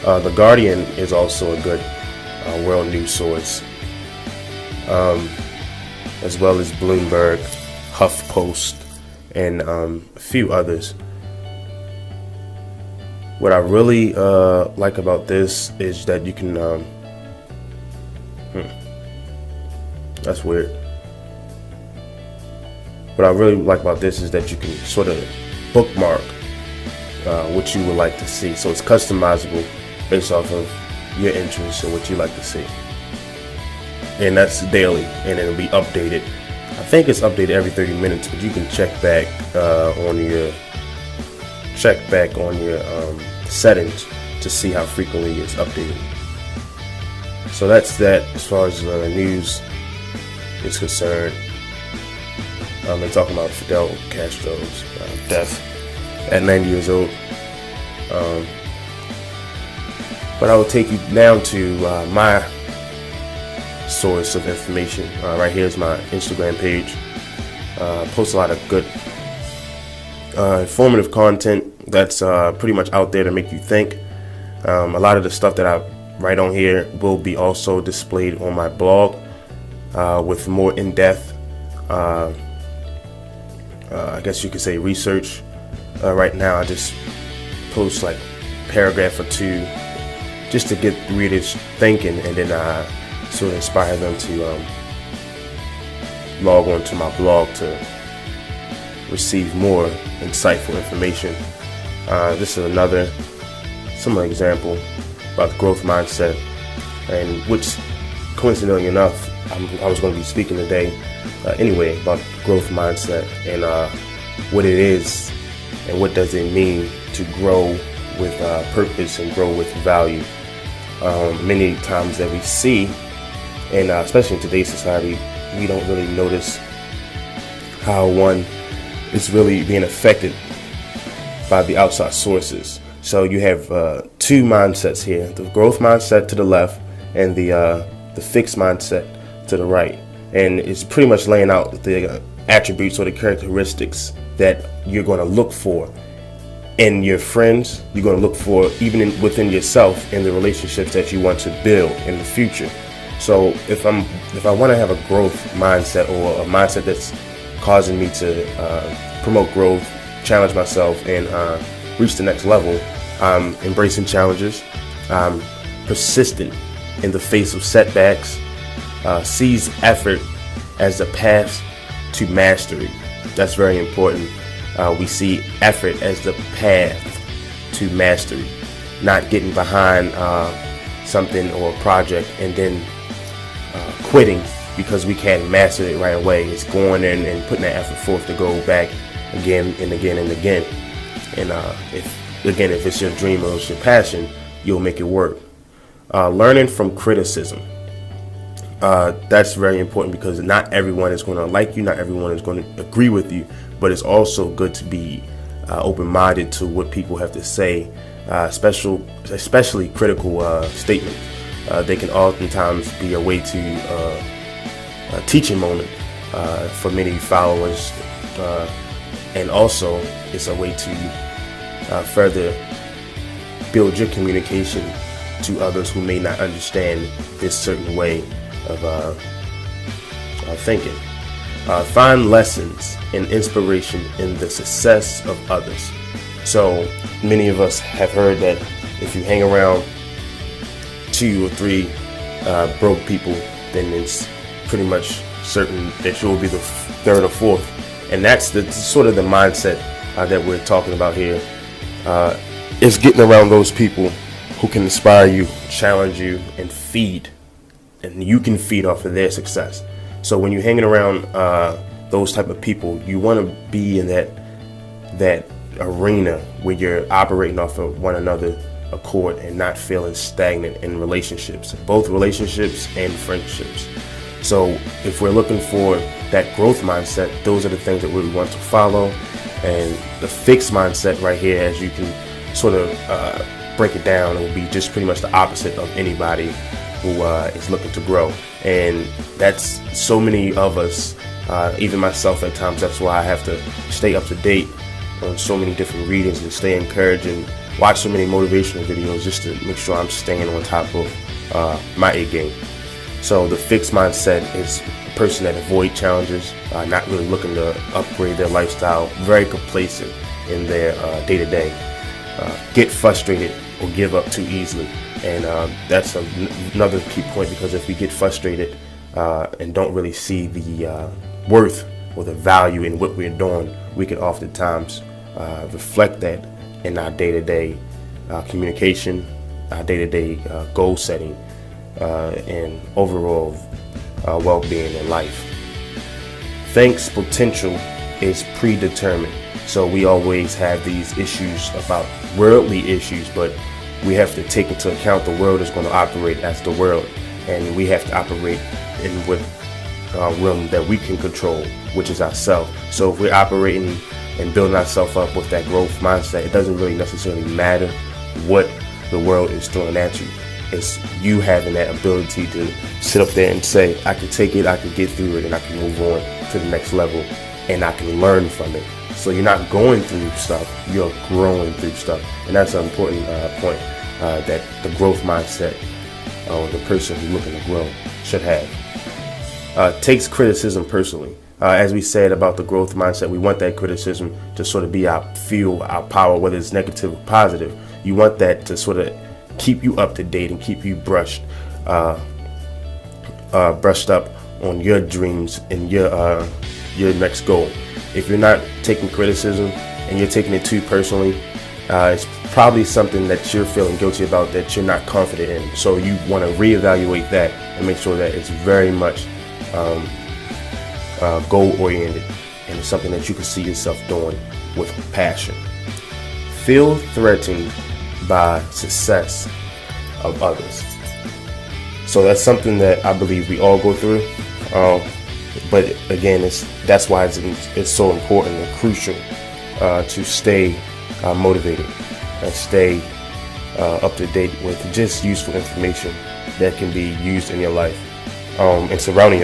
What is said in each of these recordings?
The Guardian is also a good world news source, as well as Bloomberg, HuffPost, and a few others. What I really like about this is that you can, that's weird. What I really like about this is that you can sort of bookmark what you would like to see. So it's customizable based off of your interests and what you like to see. And that's daily, and it'll be updated. I think it's updated every 30 minutes, but you can check back on your settings to see how frequently it's updated. So that's that as far as news is concerned. They're talking about Fidel Castro's death at 90 years old. But I will take you down to my source of information. Right here is my Instagram page. Post a lot of good informative content that's pretty much out there to make you think. A lot of the stuff that I write on here will be also displayed on my blog with more in-depth, I guess you could say, research. Right now I just post like a paragraph or two just to get readers thinking, and then I sort of inspire them to log on to my blog to receive more insightful information. This is another similar example about the growth mindset, and which, coincidentally enough, I was going to be speaking today anyway about growth mindset and what it is and what does it mean to grow with purpose and grow with value. Many times that we see, and especially in today's society, we don't really notice how one is really being affected by the outside sources. So you have two mindsets here: the growth mindset to the left, and the fixed mindset to the right. And it's pretty much laying out the attributes or the characteristics that you're going to look for in your friends. You're going to look for even within yourself in the relationships that you want to build in the future. So if I want to have a growth mindset, or a mindset that's causing me to promote growth, challenge myself, and reach the next level, I'm embracing challenges, I'm persistent in the face of setbacks, sees effort as the path to mastery. That's very important. We see effort as the path to mastery, not getting behind something or a project and then quitting because we can't master it right away. It's going in and putting that effort forth to go back again and again and again. And if it's your dream or it's your passion, you'll make it work. Learning from criticism. That's very important, because not everyone is going to like you, not everyone is going to agree with you, but it's also good to be open-minded to what people have to say, especially critical statements. They can oftentimes be a way to a teaching moment for many followers, and also it's a way to further build your communication to others who may not understand this certain way of thinking. Find lessons and inspiration in the success of others. So many of us have heard that if you hang around 2 or 3 broke people, then it's pretty much certain that you'll be the 3rd or 4th. And that's the sort of the mindset that we're talking about here. It's getting around those people who can inspire you, challenge you, and feed. And you can feed off of their success. So when you're hanging around those type of people, you want to be in that arena where you're operating off of one another accord and not feeling stagnant in relationships, both relationships and friendships. So if we're looking for that growth mindset, those are the things that we want to follow. And the fixed mindset right here, as you can sort of break it down, it will be just pretty much the opposite of anybody who is looking to grow. And that's so many of us, even myself at times. That's why I have to stay up to date on so many different readings and stay encouraging watch so many motivational videos just to make sure I'm staying on top of my A game. So the fixed mindset is a person that avoid challenges, not really looking to upgrade their lifestyle, very complacent in their day-to-day, get frustrated or give up too easily. And that's another key point, because if we get frustrated and don't really see the worth or the value in what we're doing, we can oftentimes reflect that in our day-to-day communication, our day-to-day goal setting, and overall well-being in life. Thanks potential is predetermined. So we always have these issues about worldly issues, but we have to take into account the world is going to operate as the world, and we have to operate in what realm that we can control, which is ourselves. So if we're operating and building ourselves up with that growth mindset, it doesn't really necessarily matter what the world is throwing at you. It's you having that ability to sit up there and say, I can take it, I can get through it, and I can move on to the next level, and I can learn from it. So you're not going through stuff, you're growing through stuff. And that's an important point that the growth mindset or the person who's looking to grow should have. Takes criticism personally. As we said about the growth mindset, we want that criticism to sort of be our fuel, our power, whether it's negative or positive. You want that to sort of keep you up to date and keep you brushed up on your dreams and your next goal. If you're not taking criticism and you're taking it too personally, it's probably something that you're feeling guilty about, that you're not confident in. So you want to reevaluate that and make sure that it's very much goal-oriented, and it's something that you can see yourself doing with passion. Feel threatened by success of others. So that's something that I believe we all go through. But again, that's why it's so important and crucial to stay motivated and stay up to date with just useful information that can be used in your life, and surrounding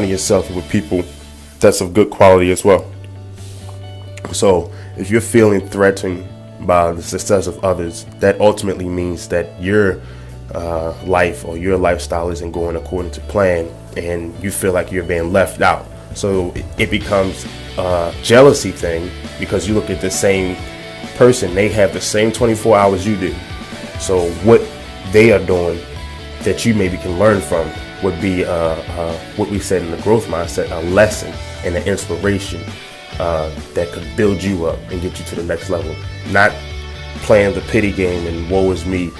yourself with people that's of good quality as well. So if you're feeling threatened by the success of others, that ultimately means that your life or your lifestyle isn't going according to plan, and you feel like you're being left out. So it becomes a jealousy thing, because you look at the same person, they have the same 24 hours you do. So what they are doing that you maybe can learn from would be what we said in the growth mindset, a lesson and an inspiration that could build you up and get you to the next level. Not playing the pity game and woe is me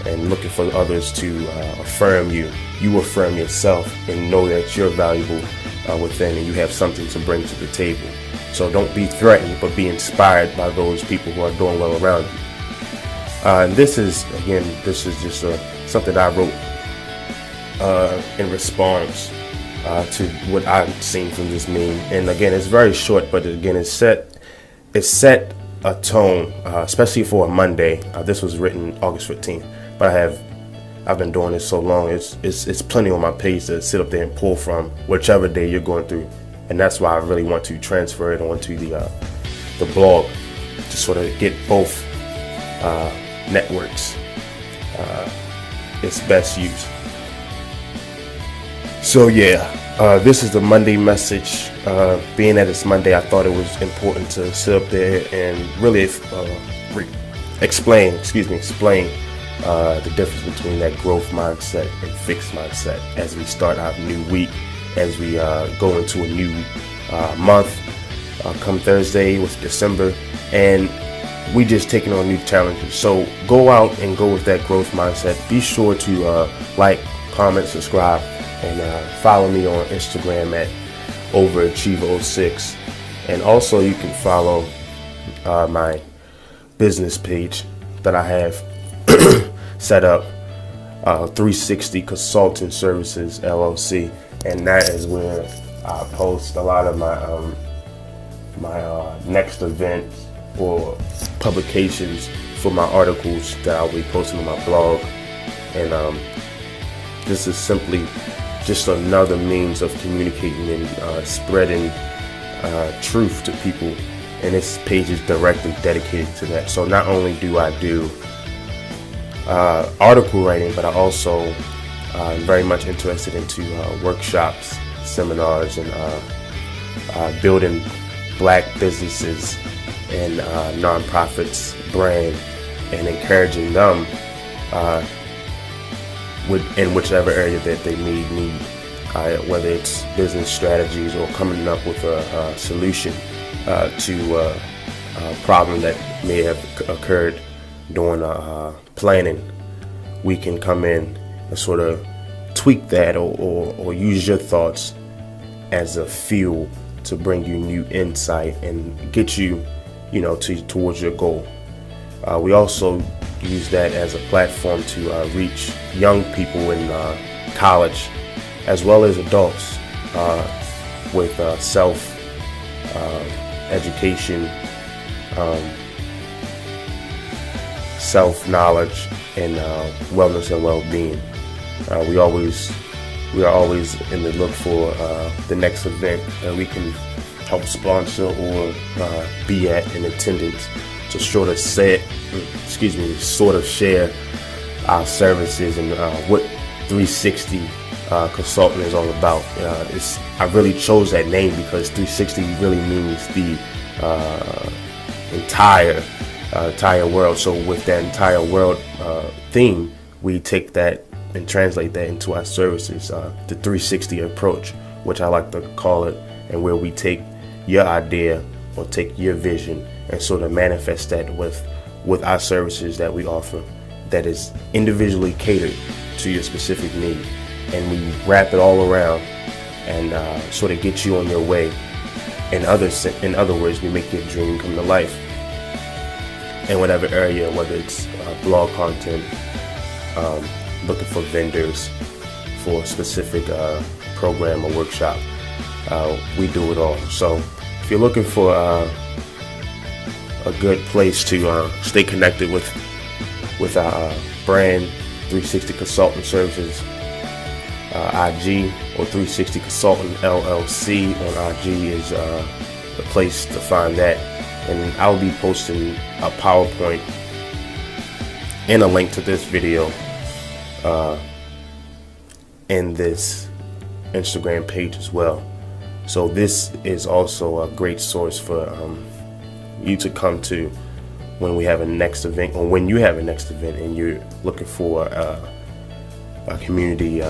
and looking for others to affirm you. You affirm yourself and know that you're valuable within, and you have something to bring to the table. So don't be threatened, but be inspired by those people who are doing well around you. And this is just something I wrote in response to what I've seen from this meme. And again, it's very short, but again, it set a tone, especially for a Monday. This was written August 15th, but I've been doing this so long. It's plenty on my page to sit up there and pull from, whichever day you're going through. And that's why I really want to transfer it onto the blog to sort of get both networks its best use. So yeah, this is the Monday message. Being that it's Monday, I thought it was important to sit up there and really explain the difference between that growth mindset and fixed mindset as we start our new week, as we go into a new month, come Thursday with December, and we just taking on new challenges. So go out and go with that growth mindset. Be sure to like, comment, subscribe, and follow me on Instagram at overachiever06. And also you can follow my business page that I have set up, 360 Consulting Services LLC, and that is where I post a lot of my next events or publications for my articles that I'll be posting on my blog. And this is simply just another means of communicating and spreading truth to people and this page is directly dedicated to that. So not only do I do article writing, but I also am very much interested into workshops, seminars, and building Black businesses and nonprofits brand, and encouraging them in whichever area that they may need, whether it's business strategies or coming up with a solution to a problem that may have occurred during planning. We can come in and sort of tweak that or use your thoughts as a fuel to bring you new insight and get you, towards your goal. We also use that as a platform to reach young people in college as well as adults with self-education, self-knowledge, and wellness and well-being. We are always in the look for the next event that we can help sponsor or be at in attendance to sort of share our services and what 360 Consulting is all about. I really chose that name because 360 really means the entire world. So with that entire world theme, we take that and translate that into our services, the 360 approach, which I like to call it, and where we take your idea or take your vision and sort of manifest that with our services that we offer, that is individually catered to your specific need, and we wrap it all around and sort of get you on your way. In other words, we make your dream come to life in whatever area, whether it's blog content, looking for vendors for a specific program or workshop. We do it all. So if you're looking for a good place to stay connected with our brand, 360 Consultant Services, IG, or 360 Consultant LLC on IG is the place to find that. And I'll be posting a PowerPoint and a link to this video in this Instagram page as well. So this is also a great source for you to come to when we have a next event, or when you have a next event and you're looking for a community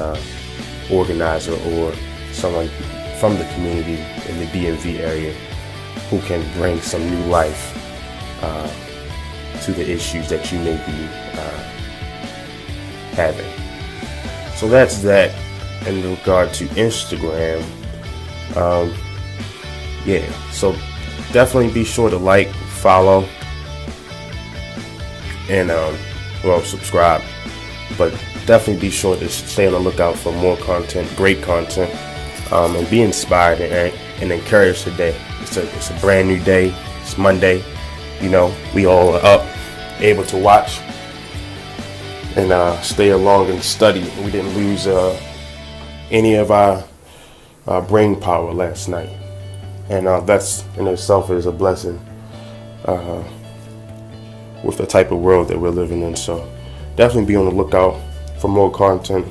organizer or someone from the community in the DMV area who can bring some new life to the issues that you may be having. So that's that in regard to Instagram. So definitely be sure to like, follow, and subscribe. But definitely be sure to stay on the lookout for more content, great content, and be inspired and encouraged today. It's a brand new day. It's Monday. We all are up, able to watch and stay along and study. We didn't lose any of our brain power last night, and that's in itself is a blessing with the type of world that we're living in. So definitely be on the lookout for more content.